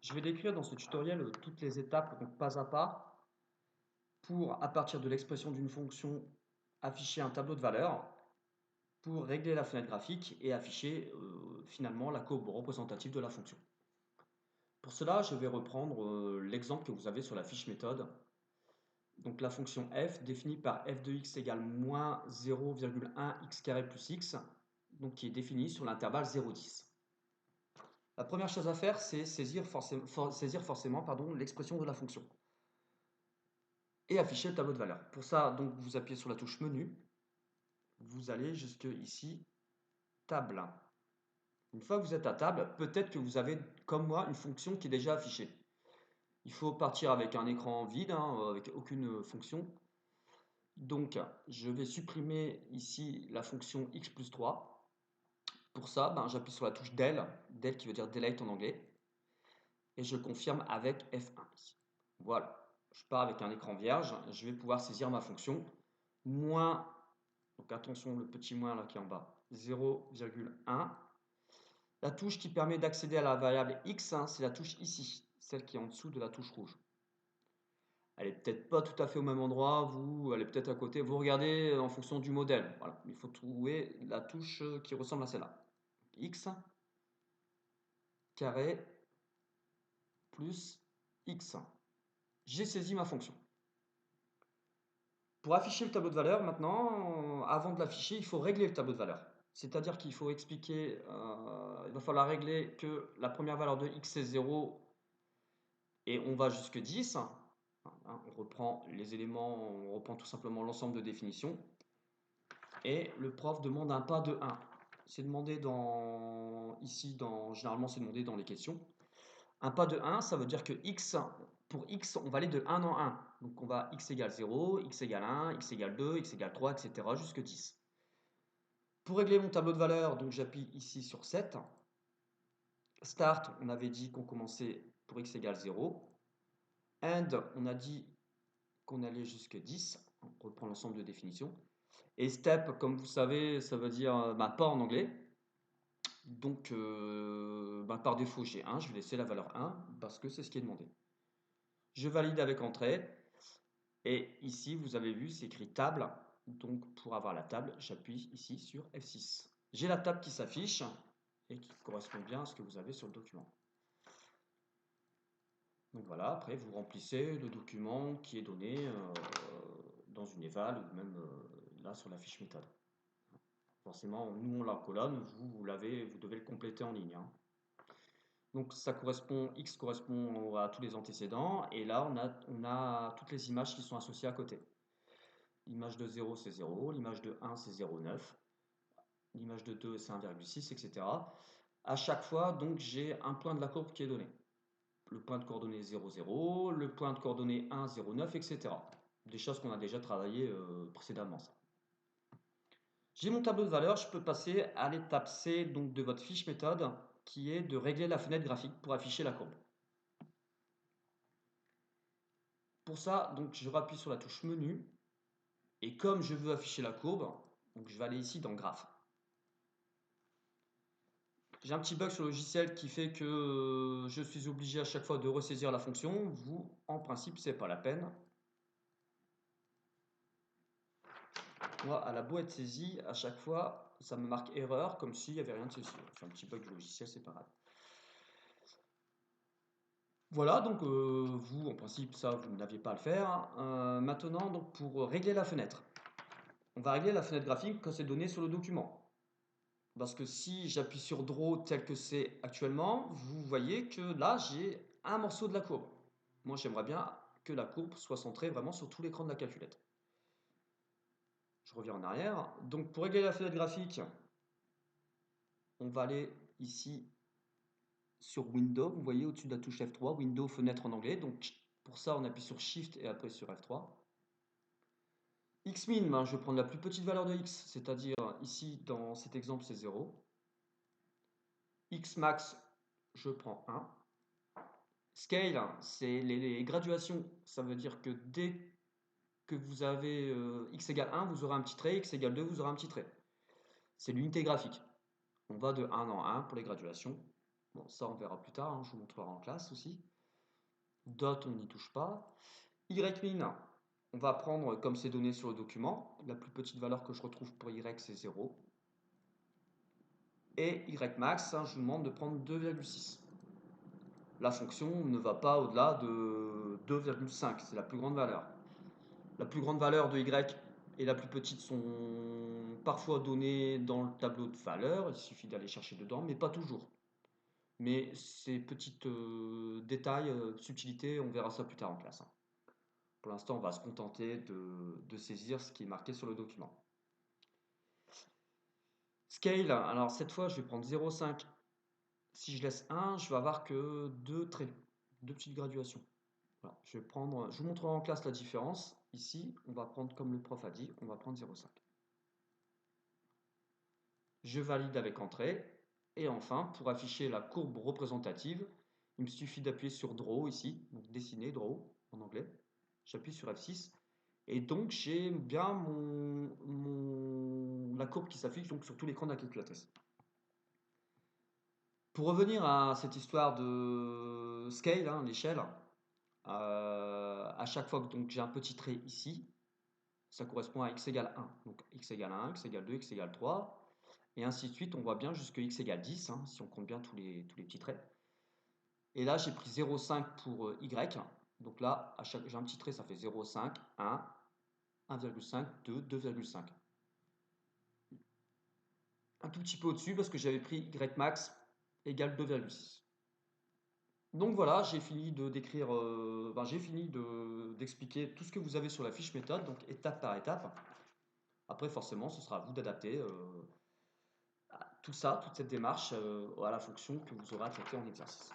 Je vais décrire dans ce tutoriel toutes les étapes, donc pas à pas, pour, à partir de l'expression d'une fonction, afficher un tableau de valeurs, pour régler la fenêtre graphique et afficher finalement la courbe représentative de la fonction. Pour cela, je vais reprendre l'exemple que vous avez sur la fiche méthode. Donc la fonction f définie par f de x égale moins 0,1 x carré plus x, donc qui est définie sur l'intervalle 0,10. La première chose à faire, c'est saisir forcément l'expression de la fonction et afficher le tableau de valeurs. Pour ça, donc, vous appuyez sur la touche menu, vous allez jusque ici, table. Une fois que vous êtes à table, peut-être que vous avez, comme moi, une fonction qui est déjà affichée. Il faut partir avec un écran vide, avec aucune fonction. Donc, je vais supprimer ici la fonction x plus 3. Pour ça, j'appuie sur la touche del, del qui veut dire delete en anglais, et je confirme avec F1. Voilà, je pars avec un écran vierge, je vais pouvoir saisir ma fonction, moins, donc attention le petit moins là qui est en bas, 0,1. La touche qui permet d'accéder à la variable x, c'est la touche ici, celle qui est en dessous de la touche rouge. Elle est peut-être pas tout à fait au même endroit, vous, elle est peut-être à côté. Vous regardez en fonction du modèle. Voilà, il faut trouver la touche qui ressemble à celle-là. X carré plus x. J'ai saisi ma fonction. Pour afficher le tableau de valeur, maintenant, avant de l'afficher, il faut régler le tableau de valeur. C'est-à-dire qu'il faut expliquer, il va falloir régler que la première valeur de x c'est 0 et on va jusque 10. On reprend les éléments, on reprend tout simplement l'ensemble de définitions. Et le prof demande un pas de 1. C'est demandé généralement c'est demandé dans les questions. Un pas de 1, ça veut dire que pour x, on va aller de 1 en 1. Donc on va x égale 0, x égale 1, x égale 2, x égale 3, etc. jusqu'à 10. Pour régler mon tableau de valeurs, donc j'appuie ici sur 7. Start, on avait dit qu'on commençait pour x égale 0. End, on a dit qu'on allait jusqu'à 10. On reprend l'ensemble de définitions. Et step, comme vous savez, ça veut dire pas en anglais. Donc, par défaut, j'ai 1. Je vais laisser la valeur 1 parce que c'est ce qui est demandé. Je valide avec entrée. Et ici, vous avez vu, c'est écrit table. Donc, pour avoir la table, j'appuie ici sur F6. J'ai la table qui s'affiche et qui correspond bien à ce que vous avez sur le document. Donc voilà, après, vous remplissez le document qui est donné dans une éval ou même là sur la fiche méthode. Forcément, nous on l'a en colonne, vous devez le compléter en ligne. Donc ça correspond, X correspond à tous les antécédents, et là on a toutes les images qui sont associées à côté. L'image de 0 c'est 0, l'image de 1 c'est 0,9, l'image de 2 c'est 1,6, etc. À chaque fois, donc j'ai un point de la courbe qui est donné. Le point de coordonnées 0, 0, le point de coordonnées 1, 0, 9, etc. Des choses qu'on a déjà travaillé précédemment. Ça. J'ai mon tableau de valeurs, je peux passer à l'étape C donc de votre fiche méthode qui est de régler la fenêtre graphique pour afficher la courbe. Pour ça, donc, je rappuie sur la touche menu et comme je veux afficher la courbe, donc, je vais aller ici dans graphe. J'ai un petit bug sur le logiciel qui fait que je suis obligé à chaque fois de ressaisir la fonction. Vous, en principe, c'est pas la peine. Moi, à la beau être saisie, à chaque fois, ça me marque erreur, comme s'il n'y avait rien de saisi. C'est un petit bug du logiciel, c'est pas grave. Voilà, donc vous, en principe, ça, vous n'aviez pas à le faire. Maintenant, donc, pour régler la fenêtre, on va régler la fenêtre graphique quand c'est donné sur le document. Parce que si j'appuie sur Draw tel que c'est actuellement, vous voyez que là, j'ai un morceau de la courbe. Moi, j'aimerais bien que la courbe soit centrée vraiment sur tout l'écran de la calculette. Je reviens en arrière. Donc, pour régler la fenêtre graphique, on va aller ici sur Windows. Vous voyez au-dessus de la touche F3, Windows, fenêtre en anglais. Donc, pour ça, on appuie sur Shift et après sur F3. Xmin, je vais prendre la plus petite valeur de x, c'est-à-dire ici, dans cet exemple, c'est 0. Xmax, je prends 1. Scale, c'est les graduations. Ça veut dire que dès que vous avez x égale 1, vous aurez un petit trait, x égale 2, vous aurez un petit trait. C'est l'unité graphique. On va de 1 en 1 pour les graduations. Bon, ça on verra plus tard, hein, je vous montrerai en classe aussi. Dot, on n'y touche pas. Ymin, on va prendre comme c'est donné sur le document. La plus petite valeur que je retrouve pour y, c'est 0. Et ymax, hein, je vous demande de prendre 2,6. La fonction ne va pas au-delà de 2,5, c'est la plus grande valeur. La plus grande valeur de y et la plus petite sont parfois données dans le tableau de valeurs, il suffit d'aller chercher dedans, mais pas toujours. Mais ces petits détails, subtilités, on verra ça plus tard en classe, hein. Pour l'instant, on va se contenter de saisir ce qui est marqué sur le document. Scale, alors cette fois, je vais prendre 0,5. Si je laisse 1, je vais avoir que 2 traits, 2 petites graduations. Voilà, je vous montrerai en classe la différence. Ici, on va prendre comme le prof a dit, on va prendre 0,5. Je valide avec entrée. Et enfin, pour afficher la courbe représentative, il me suffit d'appuyer sur Draw ici, donc dessiner, Draw en anglais. J'appuie sur F6. Et donc, j'ai bien la courbe qui s'affiche donc sur tout l'écran de la calculatrice. Pour revenir à cette histoire de scale, hein, l'échelle, à chaque fois que j'ai un petit trait ici, ça correspond à x égale 1. Donc x égale 1, x égale 2, x égale 3. Et ainsi de suite, on voit bien jusque x égale 10, hein, si on compte bien tous les petits traits. Et là, j'ai pris 0,5 pour y. Donc là, j'ai un petit trait, ça fait 0,5, 1, 1,5, 2, 2,5. Un tout petit peu au-dessus parce que j'avais pris y max égale 2,6. Donc voilà, j'ai fini de décrire, j'ai fini d'expliquer tout ce que vous avez sur la fiche méthode, donc étape par étape. Après, forcément, ce sera à vous d'adapter tout ça, toute cette démarche à la fonction que vous aurez à traiter en exercice.